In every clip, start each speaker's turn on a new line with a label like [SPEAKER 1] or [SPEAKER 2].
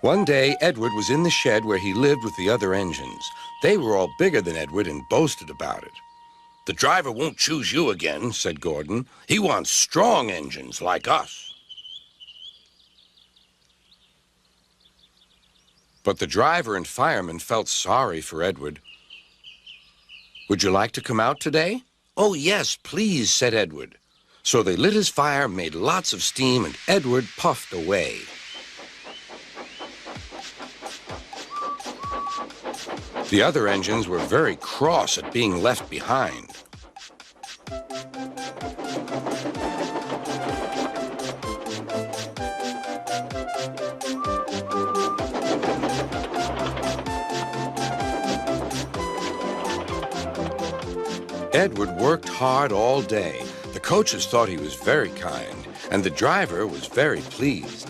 [SPEAKER 1] One day, Edward was in the shed where he lived with the other engines. They were all bigger than Edward and boasted about it. "The driver won't choose you again," said Gordon. "He wants strong engines like us." But the driver and fireman felt sorry for Edward. "Would you like to come out today?" "Oh, yes, please," said Edward. So they lit his fire, made lots of steam, and Edward puffed away. The other engines were very cross at being left behind. Edward worked hard all day. The coaches thought he was very kind, and the driver was very pleased.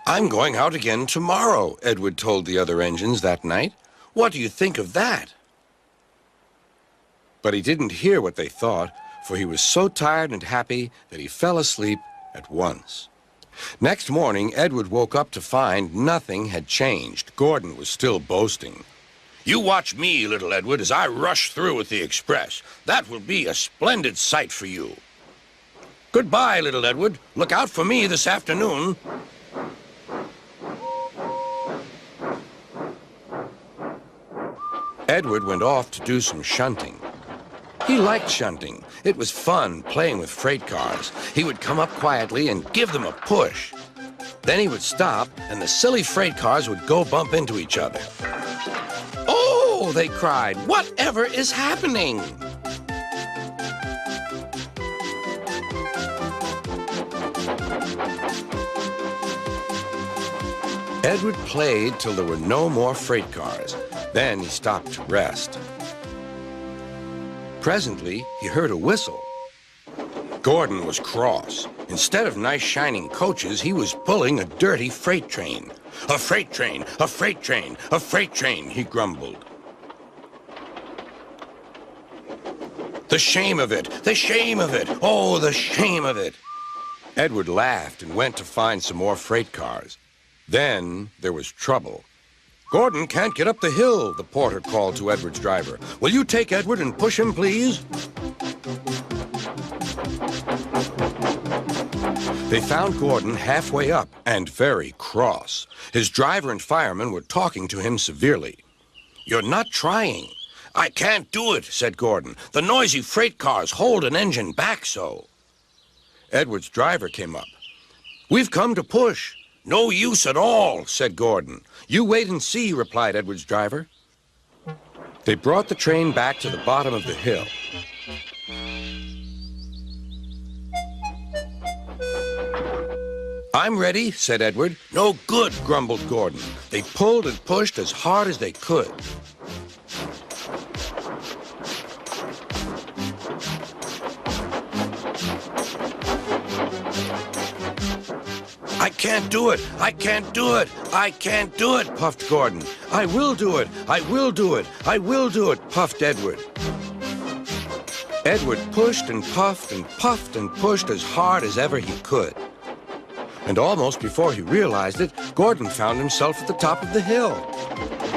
[SPEAKER 1] "I'm going out again tomorrow," Edward told the other engines that night. "What do you think of that?" But he didn't hear what they thought, for he was so tired and happy that he fell asleep at once. Next morning, Edward woke up to find nothing had changed. Gordon was still boasting. "You watch me, little Edward, as I rush through with the express. That will be a splendid sight for you." "Goodbye, little Edward. Look out for me this afternoon." Edward went off to do some shunting. He liked shunting. It was fun playing with freight cars. He would come up quietly and give them a push. Then he would stop, and the silly freight cars would go bump into each other. "Oh!" they cried. "Whatever is happening?" Edward played till there were no more freight cars. Then he stopped to rest. Presently, he heard a whistle. Gordon was cross. Instead of nice shining coaches, he was pulling a dirty freight train. "A freight train, a freight train, a freight train," he grumbled. "The shame of it, the shame of it, oh, the shame of it." Edward laughed and went to find some more freight cars. Then there was trouble. "Gordon can't get up the hill," the porter called to Edward's driver. "Will you take Edward and push him, please?" They found Gordon halfway up and very cross. His driver and fireman were talking to him severely. "You're not trying." "I can't do it," said Gordon. "The noisy freight cars hold an engine back so." Edward's driver came up. "We've come to push." "No use at all," said Gordon. "You wait and see," replied Edward's driver. They brought the train back to the bottom of the hill. "I'm ready," said Edward. "No good," grumbled Gordon. They pulled and pushed as hard as they could. "I can't do it! I can't do it! I can't do it!" puffed Gordon. "I will do it! I will do it! I will do it!" puffed Edward. Edward pushed and puffed and puffed and pushed as hard as ever he could. And almost before he realized it, Gordon found himself at the top of the hill.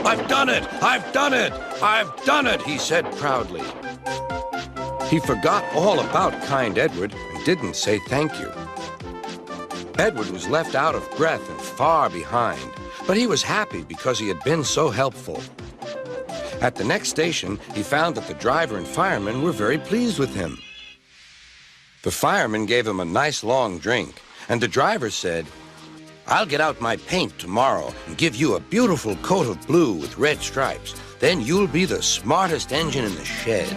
[SPEAKER 1] "I've done it! I've done it! I've done it!" he said proudly. He forgot all about kind Edward and didn't say thank you. Edward was left out of breath and far behind, but he was happy because he had been so helpful. At the next station, he found that the driver and fireman were very pleased with him. The fireman gave him a nice long drink, and the driver said, "I'll get out my paint tomorrow and give you a beautiful coat of blue with red stripes. Then you'll be the smartest engine in the shed."